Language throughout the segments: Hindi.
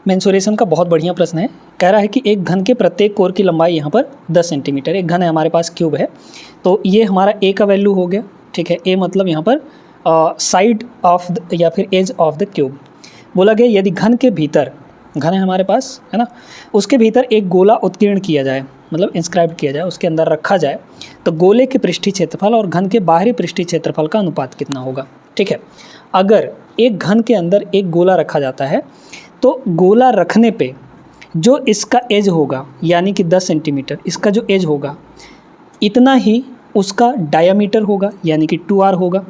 मेंसुरेशन का बहुत बढ़िया प्रश्न है। कह रहा है कि एक घन के प्रत्येक कोर की लंबाई यहाँ पर 10 सेंटीमीटर। एक घन है हमारे पास, क्यूब है, तो ये हमारा ए का वैल्यू हो गया। ठीक है, ए मतलब यहाँ पर साइड ऑफ या फिर एज ऑफ द क्यूब। बोला गया यदि घन के भीतर, घन है हमारे पास, है ना, उसके भीतर एक गोला उत्कीर्ण किया जाए, मतलब इंस्क्राइब किया जाए, उसके अंदर रखा जाए, तो गोले के पृष्ठीय क्षेत्रफल और घन के बाहरी पृष्ठीय क्षेत्रफल का अनुपात कितना होगा। ठीक है, अगर एक घन के अंदर एक गोला रखा जाता है तो गोला रखने पे जो इसका एज होगा, यानी कि 10 सेंटीमीटर इसका जो एज होगा, इतना ही उसका डायामीटर होगा, यानी कि 2r होगा।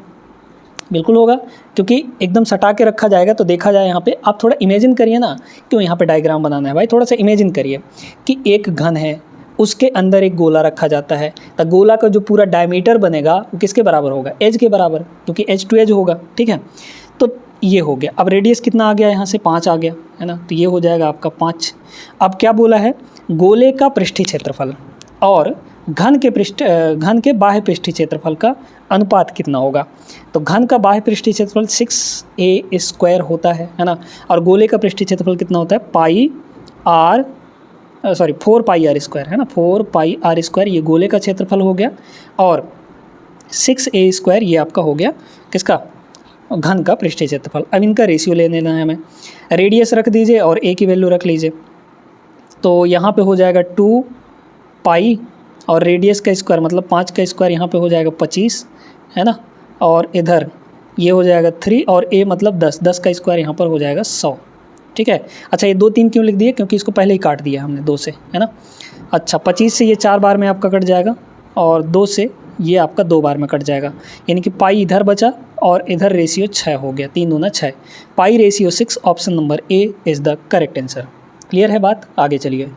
बिल्कुल होगा, क्योंकि एकदम सटा के रखा जाएगा। तो देखा जाए यहाँ पे, आप थोड़ा इमेजिन करिए ना, क्यों यहाँ पे डायग्राम बनाना है भाई, थोड़ा सा इमेजिन करिए कि एक घन है, उसके अंदर एक गोला रखा जाता है, तो गोला का जो पूरा डायमीटर बनेगा वो किसके बराबर होगा, एज के बराबर, क्योंकि एज टू एज होगा। ठीक है, तो ये हो गया। अब रेडियस कितना आ गया, यहाँ से 5 आ गया, है ना, तो ये हो जाएगा आपका 5। अब क्या बोला है, गोले का पृष्ठीय क्षेत्रफल और घन के बाह्य पृष्ठीय क्षेत्रफल का अनुपात कितना होगा। तो घन का बाह्य पृष्ठीय क्षेत्रफल 6a² होता है ना, और गोले का पृष्ठीय क्षेत्रफल कितना होता है, 4 पाई r स्क्वायर, है ना, 4 पाई r स्क्वायर, ये गोले का क्षेत्रफल हो गया, और 6a² ये आपका हो गया किसका, घन का पृष्ठीय क्षेत्रफल। अब इनका रेशियो ले लेना है हमें, रेडियस रख दीजिए और a की वैल्यू रख लीजिए, तो यहाँ पे हो जाएगा 2 पाई और रेडियस का स्क्वायर मतलब 5 का स्क्वायर, यहाँ पे हो जाएगा 25, है ना, और इधर ये हो जाएगा 3 और a मतलब 10 का स्क्वायर यहाँ पर हो जाएगा 100। ठीक है, अच्छा ये 2 3 क्यों लिख दिए, क्योंकि इसको पहले ही काट दिया हमने 2 से, है ना। अच्छा 25 से ये 4 बार में आपका कट जाएगा और 2 से ये आपका 2 बार में कट जाएगा, यानी कि पाई इधर बचा और इधर रेशियो 6 हो गया, 3 दूना 6, pi ratio 6, option number A is the correct answer. Clear है बात, आगे चलिए।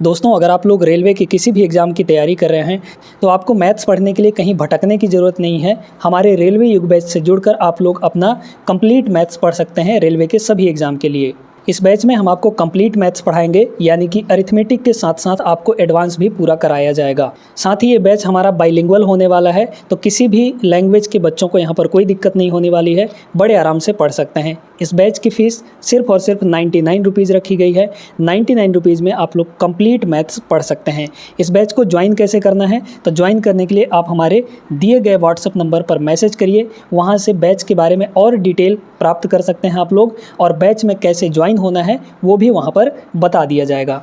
दोस्तों, अगर आप लोग रेलवे के किसी भी एग्ज़ाम की तैयारी कर रहे हैं तो आपको मैथ्स पढ़ने के लिए कहीं भटकने की ज़रूरत नहीं है। हमारे रेलवे युग बैच से जुड़कर आप लोग अपना कंप्लीट मैथ्स पढ़ सकते हैं रेलवे के सभी एग्ज़ाम के लिए। इस बैच में हम आपको कंप्लीट मैथ्स पढ़ाएंगे, यानी कि अरिथमेटिक के साथ साथ आपको एडवांस भी पूरा कराया जाएगा। साथ ही ये बैच हमारा बाइलिंगुअल होने वाला है, तो किसी भी लैंग्वेज के बच्चों को यहाँ पर कोई दिक्कत नहीं होने वाली है, बड़े आराम से पढ़ सकते हैं। इस बैच की फ़ीस सिर्फ और सिर्फ 99 रुपीज़ रखी गई है। 99 रुपीज़ में आप लोग कंप्लीट मैथ्स पढ़ सकते हैं। इस बैच को ज्वाइन कैसे करना है, तो ज्वाइन करने के लिए आप हमारे दिए गए व्हाट्सएप नंबर पर मैसेज करिए, वहाँ से बैच के बारे में और डिटेल प्राप्त कर सकते हैं आप लोग, और बैच में कैसे ज्वाइन होना है वो भी वहाँ पर बता दिया जाएगा।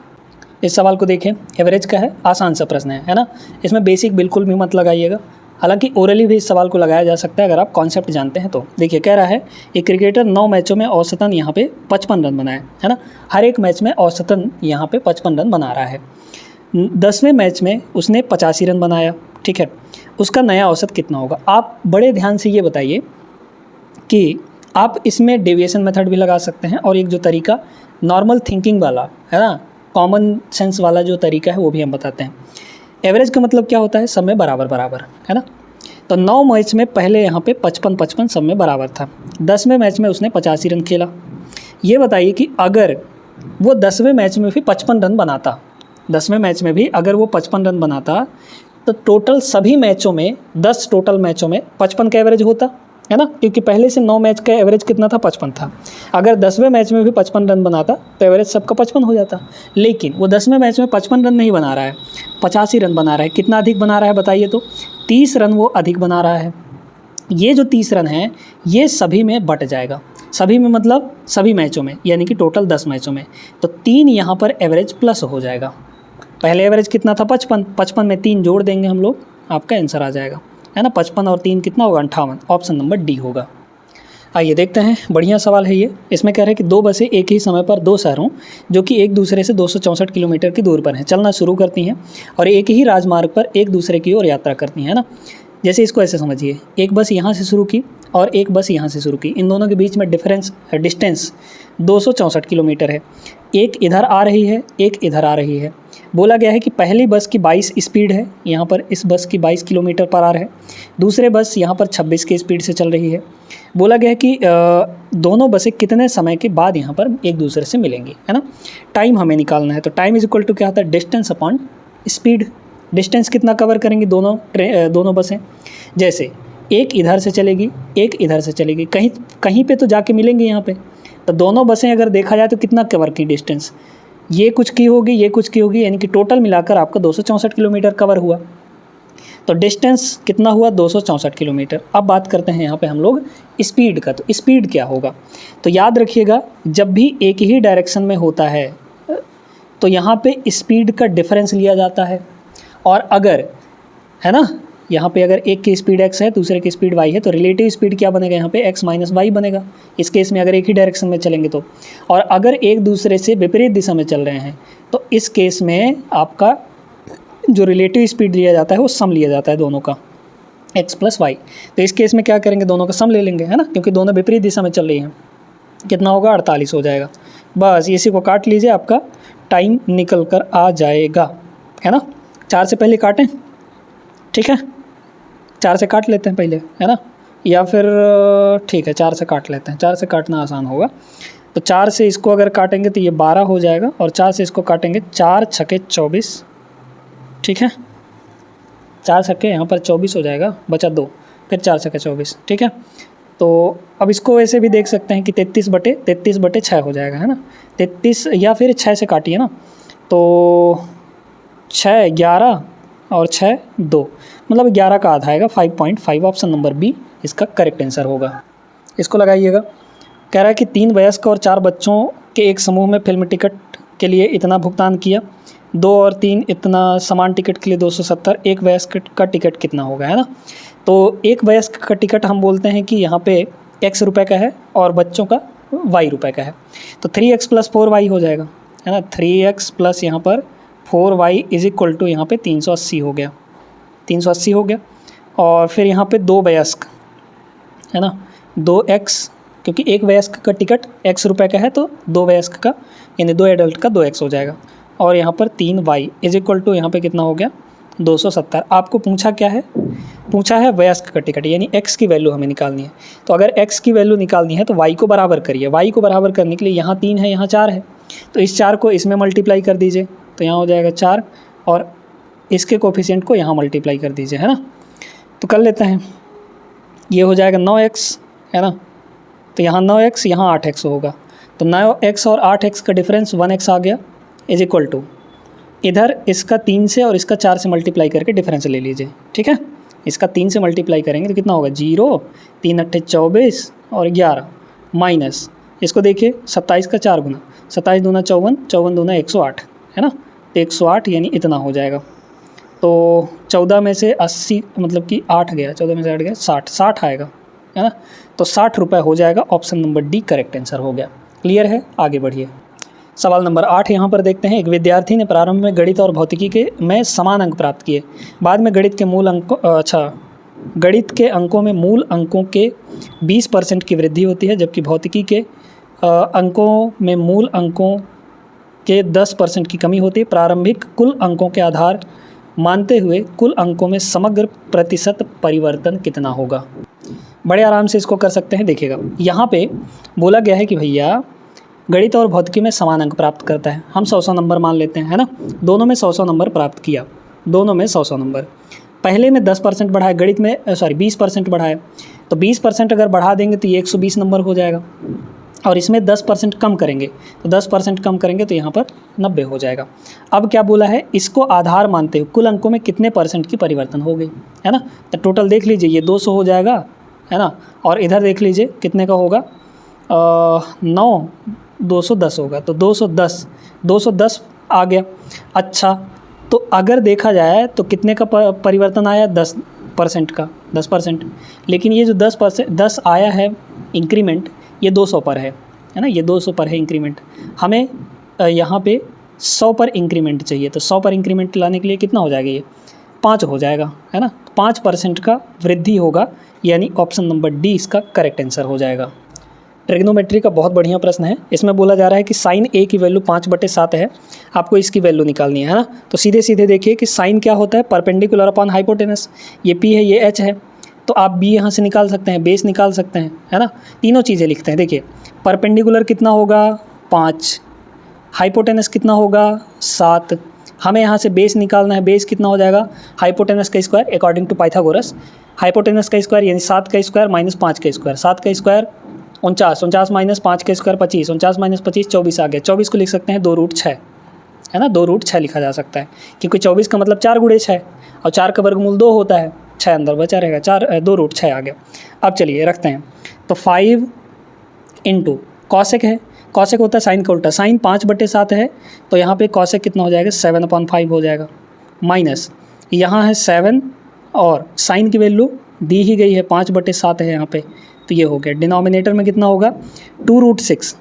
इस सवाल को देखें, एवरेज का है, आसान सा प्रश्न है ना, इसमें बेसिक बिल्कुल भी मत लगाइएगा, हालांकि ओरली भी इस सवाल को लगाया जा सकता है अगर आप कॉन्सेप्ट जानते हैं तो। देखिए कह रहा है एक क्रिकेटर 9 मैचों में औसतन यहाँ पे 55 रन बनाए, है ना, हर एक मैच में औसतन यहाँ पे 55 रन बना रहा है। 10वें मैच में उसने 85 रन बनाया। ठीक है, उसका नया औसत कितना होगा। आप बड़े ध्यान से ये बताइए कि आप इसमें डेविएशन मेथड भी लगा सकते हैं, और एक जो तरीका नॉर्मल थिंकिंग वाला है ना, कॉमन सेंस वाला जो तरीका है वो भी हम बताते हैं। एवरेज का मतलब क्या होता है, सब में बराबर बराबर, है ना। तो 9 मैच में पहले यहाँ पे 55 सब में बराबर था। 10वें मैच में उसने 85 रन खेला। ये बताइए कि अगर वो 10वें मैच में भी 55 रन बनाता, 10वें मैच में भी अगर वो 55 रन बनाता, तो टोटल सभी मैचों में 10 टोटल मैचों में 55 का एवरेज होता, है ना, क्योंकि पहले से 9 मैच का एवरेज कितना था, 55 था। अगर 10वें मैच में भी 55 रन बनाता तो एवरेज सबका 55 हो जाता। लेकिन वो 10वें मैच में 55 रन नहीं बना रहा है, 85 रन बना रहा है। कितना अधिक बना रहा है बताइए, तो 30 रन वो अधिक बना रहा है। ये जो 30 रन हैं ये सभी में बट जाएगा, सभी में मतलब सभी मैचों में, यानी कि टोटल 10 मैचों में, तो 3 यहाँ पर एवरेज प्लस हो जाएगा। पहले एवरेज कितना था, 55 में 3 जोड़ देंगे हम लोग, आपका आंसर आ जाएगा, है ना। 55 और 3 कितना होगा, 58, ऑप्शन नंबर डी होगा। आइए देखते हैं, बढ़िया सवाल है ये। इसमें कह रहे हैं कि 2 बसें एक ही समय पर 2 शहरों जो कि एक दूसरे से 264 किलोमीटर की दूर पर हैं चलना शुरू करती हैं, और एक ही राजमार्ग पर एक दूसरे की ओर यात्रा करती हैं, है ना। जैसे इसको ऐसे समझिए, एक बस यहाँ से शुरू की और एक बस यहाँ से शुरू की, इन दोनों के बीच में डिस्टेंस 264 किलोमीटर है। एक इधर आ रही है, एक इधर आ रही है। बोला गया है कि पहली बस की 22 स्पीड है, यहाँ पर इस बस की 22 किलोमीटर पर आवर है, दूसरे बस यहाँ पर 26 की स्पीड से चल रही है। बोला गया है कि दोनों बसें कितने समय के बाद यहाँ पर एक दूसरे से मिलेंगी, है ना। टाइम हमें निकालना है, तो टाइम इज इक्वल टू क्या होता है, डिस्टेंस अपॉन स्पीड। डिस्टेंस कितना कवर करेंगी दोनों बसें, जैसे एक इधर से चलेगी, एक इधर से चलेगी, कहीं पे तो जाके मिलेंगे यहाँ पे। तो दोनों बसें अगर देखा जाए तो कितना कवर की डिस्टेंस, ये कुछ की होगी, ये कुछ की होगी, यानी कि टोटल मिलाकर आपका 264 किलोमीटर कवर हुआ। तो डिस्टेंस कितना हुआ, 264 किलोमीटर। अब बात करते हैं यहाँ पे हम लोग स्पीड का। तो स्पीड क्या होगा, तो याद रखिएगा जब भी एक ही डायरेक्शन में होता है तो यहाँ पे स्पीड का डिफरेंस लिया जाता है। और अगर है ना, यहाँ पे अगर एक की स्पीड x है दूसरे की स्पीड y है तो रिलेटिव स्पीड क्या बनेगा, यहाँ पे x माइनस वाई बनेगा इस केस में, अगर एक ही डायरेक्शन में चलेंगे तो। और अगर एक दूसरे से विपरीत दिशा में चल रहे हैं तो इस केस में आपका जो रिलेटिव स्पीड लिया जाता है वो सम लिया जाता है दोनों का, x प्लस वाई। तो इस केस में क्या करेंगे, दोनों का सम ले लेंगे, है ना, क्योंकि दोनों विपरीत दिशा में चल रही हैं। कितना होगा, 48 हो जाएगा। बस इसी को काट लीजिए, आपका टाइम निकल कर आ जाएगा, है ना। 4 से पहले काटें, ठीक है, 4 से काट लेते हैं पहले, है ना, या फिर ठीक है 4 से काट लेते हैं, 4 से काटना आसान होगा। तो 4 से इसको अगर काटेंगे तो ये 12 हो जाएगा, और 4 से इसको काटेंगे 4 छके 24, ठीक है, 4 छक्के यहाँ पर 24 हो जाएगा, बचा 2, फिर 4 छके 24, ठीक है। तो अब इसको ऐसे भी देख सकते हैं कि 33/6 हो जाएगा, है ना, 33, या फिर 6 से काटिए ना, तो 6 11 और 6 2, मतलब 11 का आधा आएगा, 5.5। ऑप्शन नंबर बी इसका करेक्ट आंसर होगा। इसको लगाइएगा। कह रहा है कि 3 वयस्क और 4 बच्चों के एक समूह में फिल्म टिकट के लिए इतना भुगतान किया, 2 और 3 इतना, समान टिकट के लिए 270, एक वयस्क का टिकट कितना होगा, है ना। तो एक वयस्क का टिकट हम बोलते हैं कि यहाँ पे x रुपये का है और बच्चों का y रुपये का है, तो 3x प्लस 4y हो जाएगा, है ना, 3x प्लस यहाँ पर 4y इज इक्वल टू यहाँ पे 380 हो गया, 380 हो गया। और फिर यहाँ पे 2 वयस्क, है ना, 2x, क्योंकि एक वयस्क का टिकट x रुपये का है तो 2 वयस्क का यानी 2 एडल्ट का 2x हो जाएगा। और यहाँ पर 3y इज इक्वल टू यहाँ पे कितना हो गया, 270। आपको पूछा क्या है, पूछा है वयस्क का टिकट, यानी x की वैल्यू हमें निकालनी है। तो अगर x की वैल्यू निकालनी है तो y को बराबर करिए। y को बराबर करने के लिए यहाँ 3 है यहाँ 4 है, तो इस 4 को इसमें मल्टीप्लाई कर दीजिए, तो यहाँ हो जाएगा 4, और इसके कोफिशिएंट को यहाँ मल्टीप्लाई कर दीजिए, है ना। तो कर लेते हैं, ये हो जाएगा 9x, है ना, तो यहाँ 9x यहाँ 8x होगा, तो 9x और 8x का डिफरेंस 1x आ गया, इज इक्वल टू इधर इसका 3 से और इसका 4 से मल्टीप्लाई करके डिफरेंस ले लीजिए, ठीक है। इसका 3 से मल्टीप्लाई करेंगे तो कितना होगा, 0, 3 8 24 और 11 माइनस, इसको देखिए 27 का 4 गुना, 27 दूना 54, 54 दूना 108, है ना, तो 108 यानी इतना हो जाएगा। तो 14 में से 80 मतलब कि 8 गया, 14 में से 8 गया 60 आएगा, है ना, तो 60 रुपये हो जाएगा। Option number D correct answer हो गया। क्लियर है, आगे बढ़िए। सवाल नंबर 8 यहाँ पर देखते हैं। एक विद्यार्थी ने प्रारंभ में गणित और भौतिकी के में समान अंक प्राप्त किए, बाद में गणित के अंकों में मूल अंकों के 20% की वृद्धि होती है, जबकि भौतिकी के अंकों में मूल अंकों के 10% की कमी होती है। प्रारंभिक कुल अंकों के आधार मानते हुए कुल अंकों में समग्र प्रतिशत परिवर्तन कितना होगा। बड़े आराम से इसको कर सकते हैं। देखिएगा यहाँ पे बोला गया है कि भैया गणित और भौतिकी में समान अंक प्राप्त करता है, हम 100 नंबर मान लेते हैं, है ना, दोनों में 100 नंबर प्राप्त किया, दोनों में 100 नंबर। पहले में 10% बढ़ाए, गणित में 20% बढ़ाए, तो 20% अगर बढ़ा देंगे तो ये 120 नंबर हो जाएगा, और इसमें 10% कम करेंगे तो 10% कम करेंगे तो यहाँ पर 90 हो जाएगा। अब क्या बोला है, इसको आधार मानते हुए कुल अंकों में कितने परसेंट की परिवर्तन हो गई, है ना। तो टोटल देख लीजिए, ये 200 हो जाएगा, है ना, और इधर देख लीजिए कितने का होगा, 210 होगा, तो 210 आ गया। अच्छा, तो अगर देखा जाए तो कितने का परिवर्तन आया, 10% का, 10%, लेकिन ये जो 10 आया है इंक्रीमेंट, ये 200 पर है ना, ये 200 पर है इंक्रीमेंट। हमें यहाँ पे 100 पर इंक्रीमेंट चाहिए, तो 100 पर इंक्रीमेंट लाने के लिए कितना हो जाएगा, ये 5 हो जाएगा, है ना, 5% का वृद्धि होगा, यानी ऑप्शन नंबर डी इसका करेक्ट आंसर हो जाएगा। ट्रिग्नोमेट्री का बहुत बढ़िया प्रश्न है। इसमें बोला जा रहा है कि साइन ए की वैल्यू 5/7 है, आपको इसकी वैल्यू निकालनी है ना। तो सीधे सीधे देखिए कि साइन क्या होता है, परपेंडिकुलर अपॉन हाइपोटेनस, ये पी है ये एच है, तो आप बी यहाँ से निकाल सकते हैं, बेस निकाल सकते हैं, है ना, तीनों चीज़ें लिखते हैं। देखिए परपेंडिकुलर कितना होगा 5, हाइपोटेनस कितना होगा 7, हमें यहाँ से बेस निकालना है, बेस कितना हो जाएगा हाइपोटेनस का square according to Pythagoras, hypotenuse का स्क्वायर यानी 7 का स्क्वायर माइनस 5 का स्क्वायर, 7 का स्क्वायर 49, 49 माइनस 5 का स्क्वायर 25, 49 माइनस 25 24 आ गया। 24 को लिख सकते हैं 2√6, है ना, 2√6 लिखा जा सकता है, क्योंकि 24 का मतलब 4 गुणे 6 और 4 का वर्गमूल 2 होता है, 6 अंदर बचा रहेगा, 2√6 आ गया। अब चलिए रखते हैं, तो 5 इंटू कॉसेक है, कॉसेक होता है साइन का उल्टा, साइन 5/7 है, तो यहाँ पे कॉसेक कितना हो जाएगा 7/5 हो जाएगा, माइनस यहाँ है 7 और साइन की वैल्यू दी ही गई है 5/7 है यहाँ पे, तो ये हो गया। डिनोमिनेटर में कितना होगा 2√6,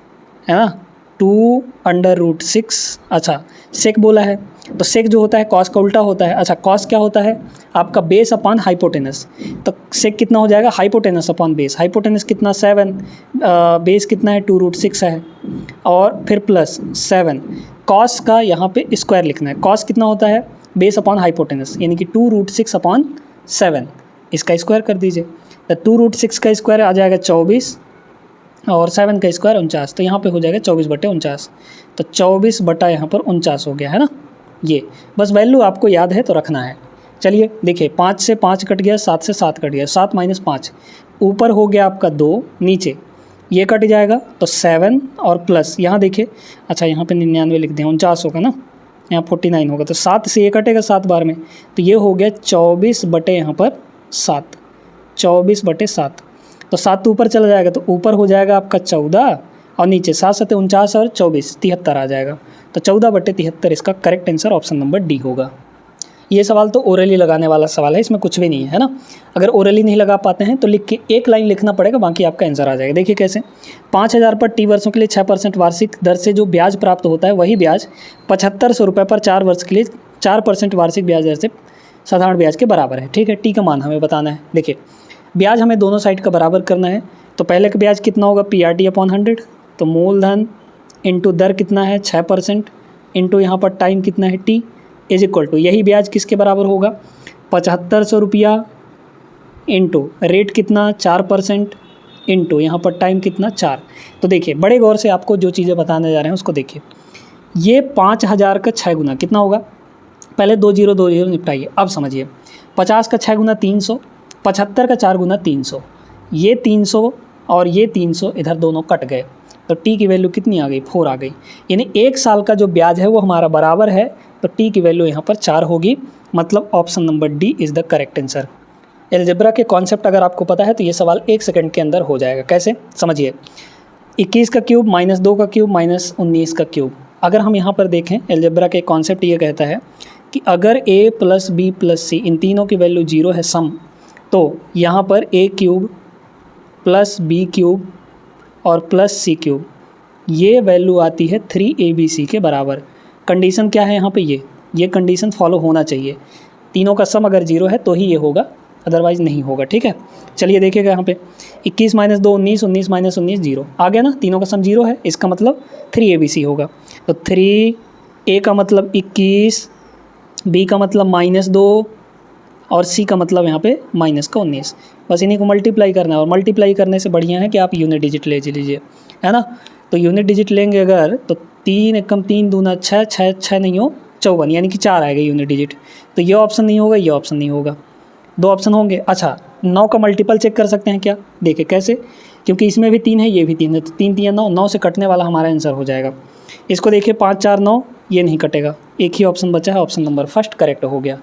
है ना, 2√6। अच्छा सेक बोला है, तो सेक जो होता है कॉस का उल्टा होता है। अच्छा कॉस क्या होता है आपका बेस अपॉन हाइपोटेनस, तो सेक कितना हो जाएगा हाइपोटेनस अपॉन बेस, हाइपोटेनस कितना 7, बेस कितना है 2√6 है, और फिर प्लस 7 कॉस का यहाँ पे स्क्वायर लिखना है, कॉस कितना होता है बेस अपॉन हाइपोटेनस, यानी कि 2√6/7, इसका स्क्वायर कर दीजिए, तो 2√6 का स्क्वायर आ जाएगा 24 और 7 का स्क्वायर 49, तो यहाँ पे हो जाएगा 24/49, तो 24 बटा यहाँ पर 49 हो गया, है ना। ये बस वैल्यू आपको याद है तो रखना है। चलिए देखिए 5 से 5 कट गया, 7 से 7 कट गया, 7 माइनस 5, ऊपर हो गया आपका 2, नीचे ये कट जाएगा तो 7 और प्लस यहाँ देखिए, अच्छा यहाँ पे 99 लिख दें, 49 होगा ना, यहाँ 49 होगा, तो 7 से ये कटेगा 7 बार में, तो ये हो गया 24 बटे यहाँ पर 7, 24/7, तो 7 तो ऊपर चला जाएगा, तो ऊपर हो जाएगा आपका 14 और नीचे 7 7 49 और 24 73 आ जाएगा, तो 14/73 इसका correct answer option number D होगा। ये सवाल तो ओरली लगाने वाला सवाल है, इसमें कुछ भी नहीं है ना। अगर ओरली नहीं लगा पाते हैं तो लिख के एक लाइन लिखना पड़ेगा, बाकी आपका आंसर आ जाएगा। देखिए कैसे, 5000 पर टी वर्षों के लिए 6% वार्षिक दर से जो ब्याज प्राप्त होता है वही ब्याज 7500 रुपये पर 4 वर्ष के लिए 4% वार्षिक ब्याज दर से साधारण ब्याज के बराबर है। ठीक है, टी का मान हमें बताना है। देखिए ब्याज हमें दोनों साइड का बराबर करना है, तो पहले का ब्याज कितना होगा PRT/100, तो मूलधन इंटू दर कितना है 6% इंटू यहाँ पर टाइम कितना है T इज इक्वल टू, यही ब्याज किसके बराबर होगा 7500 रुपया इंटू रेट कितना 4% इंटू यहाँ पर टाइम कितना 4। तो देखिए बड़े गौर से आपको जो चीज़ें बताने जा रहे हैं उसको देखिए, ये 5000 का 6 गुना कितना होगा, पहले 2 0 2 0 निपटाइए। अब समझिए 50 का 6 गुना 300, 75 का 4 गुना 300, ये 300 और ये 300 इधर दोनों कट गए, तो टी की वैल्यू कितनी आ गई 4 आ गई, यानी 1 साल का जो ब्याज है वो हमारा बराबर है, तो टी की वैल्यू यहाँ पर 4 होगी, मतलब option number D is the correct answer. Algebra के कॉन्सेप्ट अगर आपको पता है तो ये सवाल 1 सेकंड के अंदर हो जाएगा। कैसे समझिए, 21 का क्यूब माइनस 2 का क्यूब माइनस 19 का क्यूब। अगर हम यहाँ पर देखें एलजेब्रा के कॉन्सेप्ट ये कहता है कि अगर a प्लस बी प्लस सी इन तीनों की वैल्यू 0 है सम, तो यहाँ पर a cube plus B cube और प्लस सी क्यूब ये वैल्यू आती है 3abc के बराबर। कंडीशन क्या है यहाँ पे, ये कंडीशन फॉलो होना चाहिए, तीनों का सम अगर 0 है तो ही ये होगा, अदरवाइज़ नहीं होगा। ठीक है, चलिए देखिएगा यहाँ पे 21 माइनस 2 19, 19 माइनस 19 0 आ गया ना, तीनों का सम 0 है, इसका मतलब 3abc होगा। तो 3a का मतलब 21, b का मतलब -2 और c का मतलब यहाँ पे माइनस का 19। बस इन्हीं को मल्टीप्लाई करना है, और मल्टीप्लाई करने से बढ़िया है कि आप यूनिट डिजिट ले लीजिए, है ना। तो यूनिट डिजिट लेंगे अगर तो 3 एकम 3 दूना 6, 6 नहीं हो 54, यानी कि 4 आएगा यूनिट डिजिट, तो ये ऑप्शन नहीं होगा, ये ऑप्शन नहीं होगा, 2 ऑप्शन होंगे। अच्छा 9 का मल्टीपल चेक कर सकते हैं क्या, देखिए कैसे, क्योंकि इसमें भी 3 है ये भी 3 है, तो 3 3 9, 9 से कटने वाला हमारा आंसर हो जाएगा। इसको देखिए 5 4 9, ये नहीं कटेगा, एक ही ऑप्शन बचा है, ऑप्शन नंबर फर्स्ट करेक्ट हो गया।